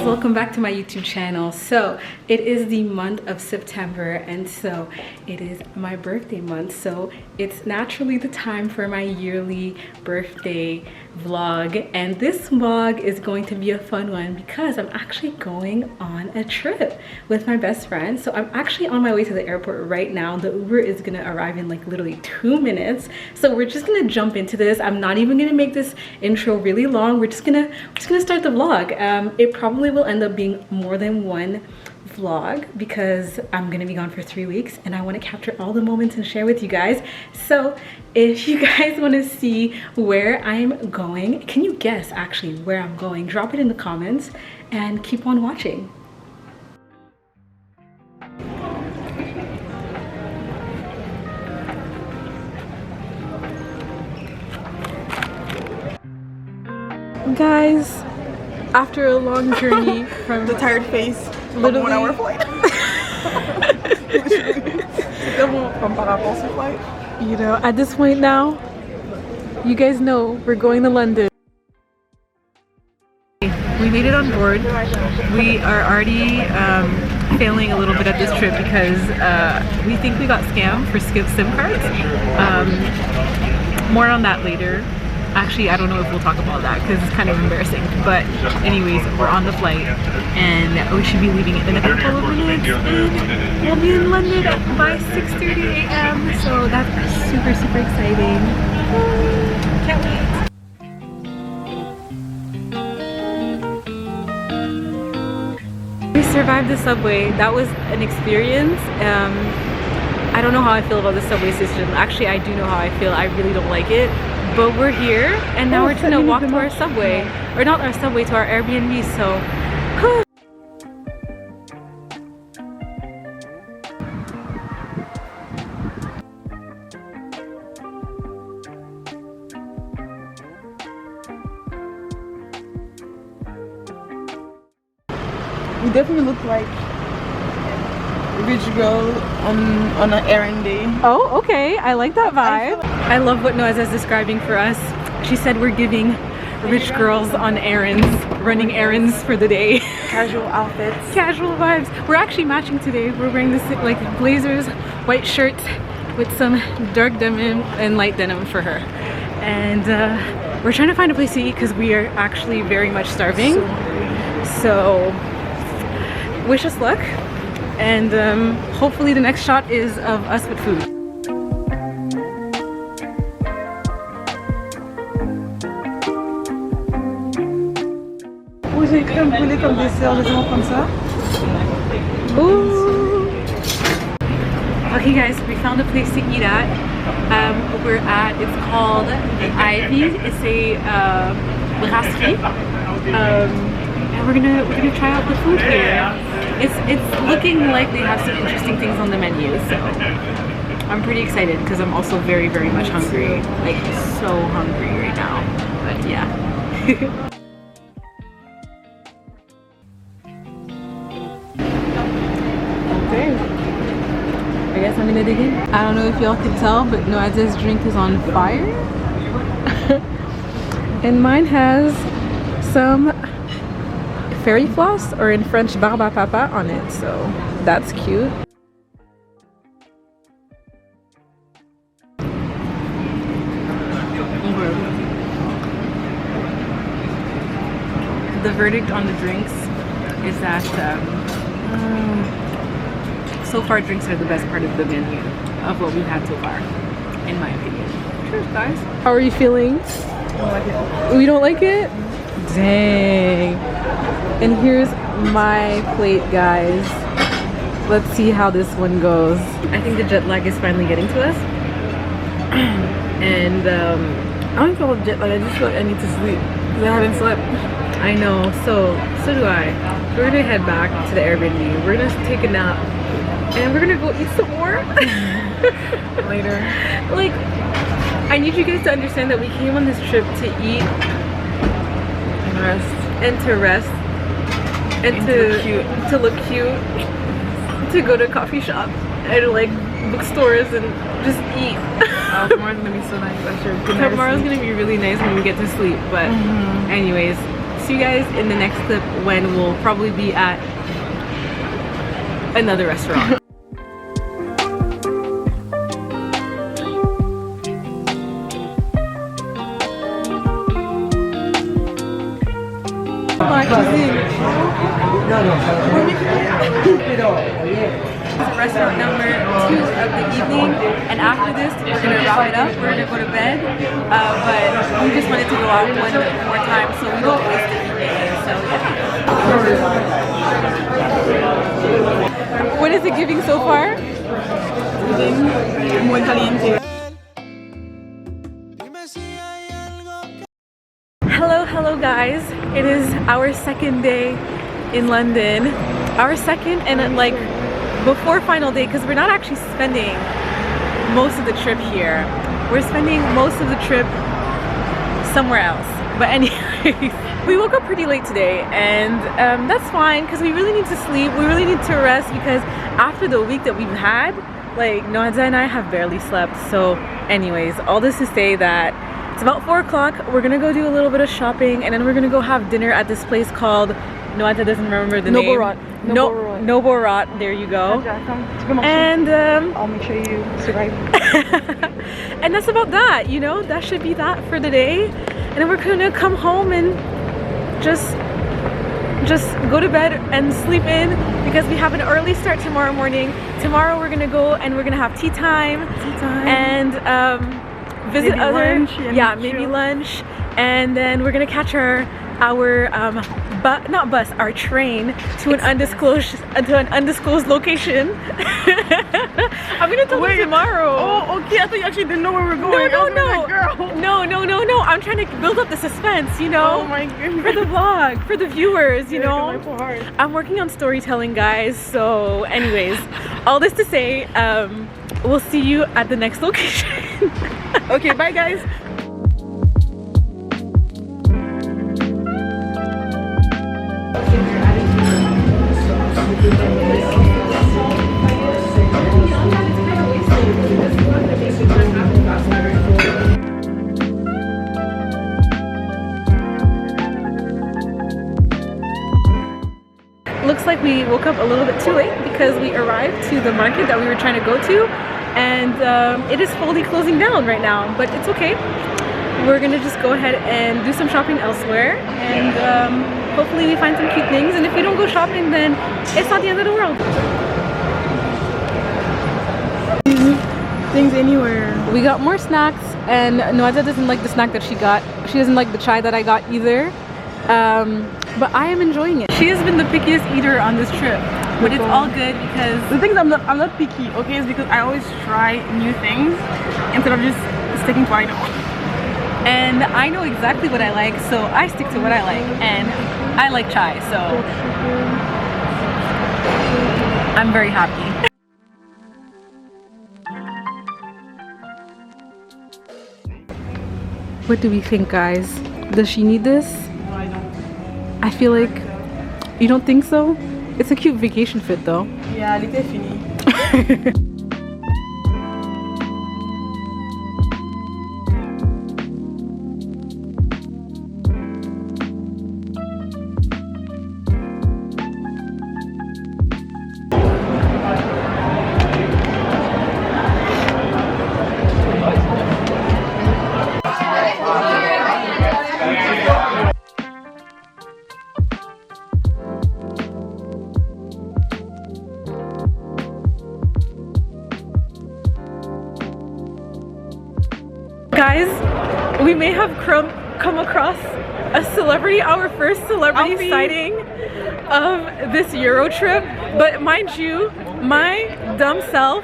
welcome back to my YouTube channel. So it is the month of September, and so it is my birthday month, so it's naturally the time for my yearly birthday vlog. And this vlog is going to be a fun one because I'm actually going on a trip with my best friend. So I'm actually on my way to the airport right now. The Uber is gonna arrive in like literally 2 minutes, so we're just gonna jump into this. I'm not even gonna make this intro really long. We're just gonna start the vlog. It probably will end up being more than one vlog because I'm gonna be gone for 3 weeks and I want to capture all the moments and share with you guys. So if you guys want to see where I'm going, can you guess actually where I'm going? Drop it in the comments and keep on watching. Guys, after a long journey from the tired face, literally 1 hour flight. You know, at this point now, you guys know we're going to London. We made it on board. We are already failing a little bit at this trip because we think we got scammed for SIM cards. More on that later. Actually, I don't know if we'll talk about that because it's kind of embarrassing. But anyways, we're on the flight and we should be leaving in a couple of minutes. And we'll be in London by 6:30 a.m. So that's super, super exciting. Can't wait. We survived the subway. That was an experience. I don't know how I feel about the subway system. Actually, I do know how I feel. I really don't like it. But we're here and now we're gonna walk to our subway, or not our subway, to our Airbnb. So We definitely look like rich girl on an errand day. oh, okay, I like that vibe. I love what Noaz is describing for us. She said we're giving rich girls on errands, running errands for the day. Casual outfits. Casual vibes. We're actually matching today. We're wearing this like blazers, white shirts with some dark denim and light denim for her. And we're trying to find a place to eat because we are actually very much starving. So wish us luck. And hopefully the next shot is of us with food. J'ai crème brûlée comme dessert, laissez-moi prendre ça. Ooh. Okay guys, we found a place to eat at. It's called Ivy. It's a brasserie. And we're gonna try out the food here. It's looking like they have some interesting things on the menu, so I'm pretty excited because I'm also very, very much hungry. Like so hungry right now. But yeah. Okay. I guess I'm gonna dig in. I don't know if y'all can tell, but Noaz's drink is on fire. And mine has some fairy floss, or in French barbe à papa, on it, so that's cute. The verdict on the drinks is that so far drinks are the best part of the menu of what we've had so far, in my opinion. Cheers, guys. How are you feeling? I don't like it. We don't like it? Dang. And here's my plate, guys. Let's see how this one goes. I think the jet lag is finally getting to us. And I don't feel like jet lag. I just feel like I need to sleep because I haven't slept. I know, so do I. We're gonna head back to the Airbnb. We're gonna take a nap and we're gonna go eat some more Later. Like, I need you guys to understand that we came on this trip to eat And rest. and to rest and to look cute, to go to a coffee shop and like bookstores and just eat. Tomorrow's gonna be so nice. I should. Tomorrow's gonna be really nice when we get to sleep. But anyways, see you guys in the next clip when we'll probably be at another restaurant. Restaurant number 2 of the evening, and after this we're gonna wrap it up. We're gonna go to bed, but we just wanted to go out one more time so we don't waste the evening. So yeah. What is it giving so far? Muy caliente. Hello guys, it is our second day in London, our second and like before final day, because we're not actually spending most of the trip here. We're spending most of the trip somewhere else. But anyways, we woke up pretty late today, and that's fine because we really need to sleep. We really need to rest because after the week that we've had, like Noadza and I have barely slept. So anyways, all this to say that it's about 4 o'clock. We're gonna go do a little bit of shopping, and then we're gonna go have dinner at this place called, Noadza doesn't remember the name. Noborot. There you go. And I'll make sure you survive. and that's about that, you know. That should be that for the day. And then we're gonna come home and just go to bed and sleep in because we have an early start tomorrow morning. Tomorrow we're gonna go and we're gonna have tea time. And visit maybe other lunch, yeah, maybe lunch, and then we're gonna catch our our train to an undisclosed location. I'm gonna tell you tomorrow. Oh, okay. I thought you actually didn't know where we're going. No. I'm trying to build up the suspense, you know. Oh my goodness. For the vlog, for the viewers, you know. My poor heart. I'm working on storytelling, guys. So, anyways, all this to say, we'll see you at the next location. Okay, bye guys. Looks like we woke up a little bit too late because we arrived to the market that we were trying to go to, and it is fully closing down right now, but it's okay. We're gonna just go ahead and do some shopping elsewhere, and hopefully we find some cute things, and if we don't go shopping, then it's not the end of the world. Things anywhere. We got more snacks, and Noadza doesn't like the snack that she got. She doesn't like the chai that I got either. But I am enjoying it. She has been the pickiest eater on this trip, but it's all good because The thing is, I'm not picky, okay? It's because I always try new things instead of just sticking to what I know. and I know exactly what I like, so I stick to what I like, and I like chai, so I'm very happy. What do we think, guys? Does she need this? No, I don't. I feel like you don't think so. It's a cute vacation fit though. Yeah, l'été est fini. Guys, we may have come across a celebrity, our first celebrity sighting of this Euro trip, but mind you, my dumb self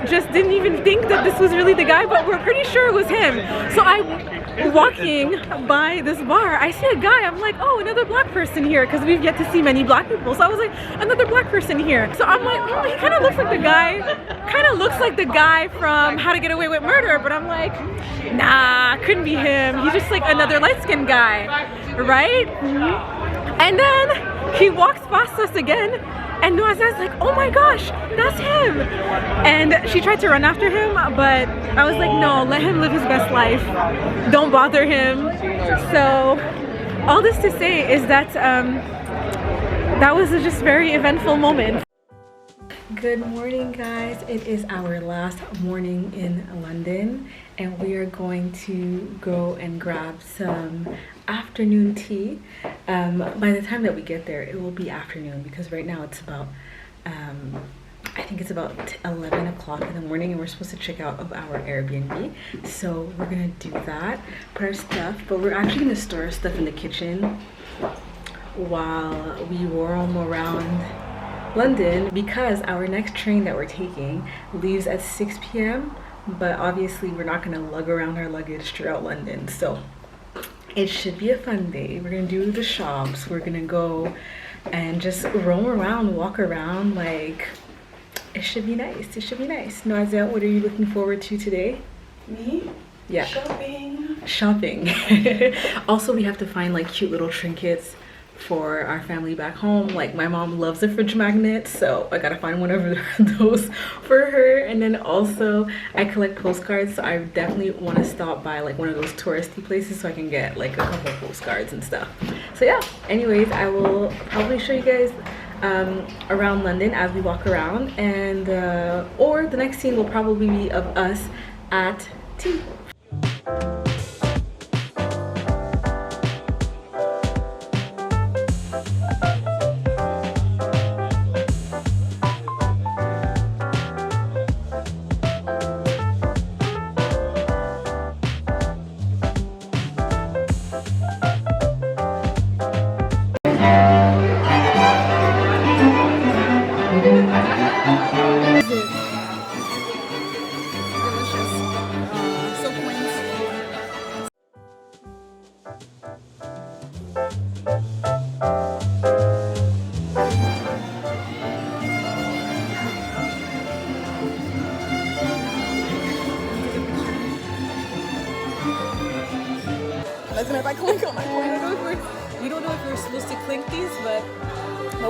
just didn't even think that this was really the guy, but we're pretty sure it was him. So I'm walking by this bar, I see a guy, I'm like, oh, another black person here, because we've yet to see many black people. So I was like, another black person here. So I'm like, oh, he kind of looks like the guy from How to Get Away with Murder, but I'm like, nah, couldn't be him. He's just like another light-skinned guy, right? And then he walks past us again, and Noadza's like, oh my gosh, that's him. And she tried to run after him, but I was like, no, let him live his best life. Don't bother him. So all this to say is that that was a just very eventful moment. Good morning, guys. It is our last morning in London, and we are going to go and grab some afternoon tea. By the time that we get there, it will be afternoon because right now it's about I think it's about 11 o'clock in the morning, and we're supposed to check out of our Airbnb. So we're gonna do that, put our stuff, but we're actually gonna store our stuff in the kitchen while we roam around London, because our next train that we're taking leaves at 6 p.m. but obviously we're not gonna lug around our luggage throughout London, so it should be a fun day. We're gonna do the shops, we're gonna go and just roam around, walk around, like it should be nice. It should be nice. Noazia, what are you looking forward to today? Me? Yeah. Shopping. Also, we have to find like cute little trinkets for our family back home. Like my mom loves a fridge magnet, so I gotta find one of those for her. And then also I collect postcards, so I definitely want to stop by like one of those touristy places so I can get like a couple postcards and stuff. So yeah, anyways, I will probably show you guys around London as we walk around, and or the next scene will probably be of us at tea. Imagine if I clink on my phone. We don't know if we're supposed to clink these, but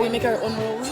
we make our own rules.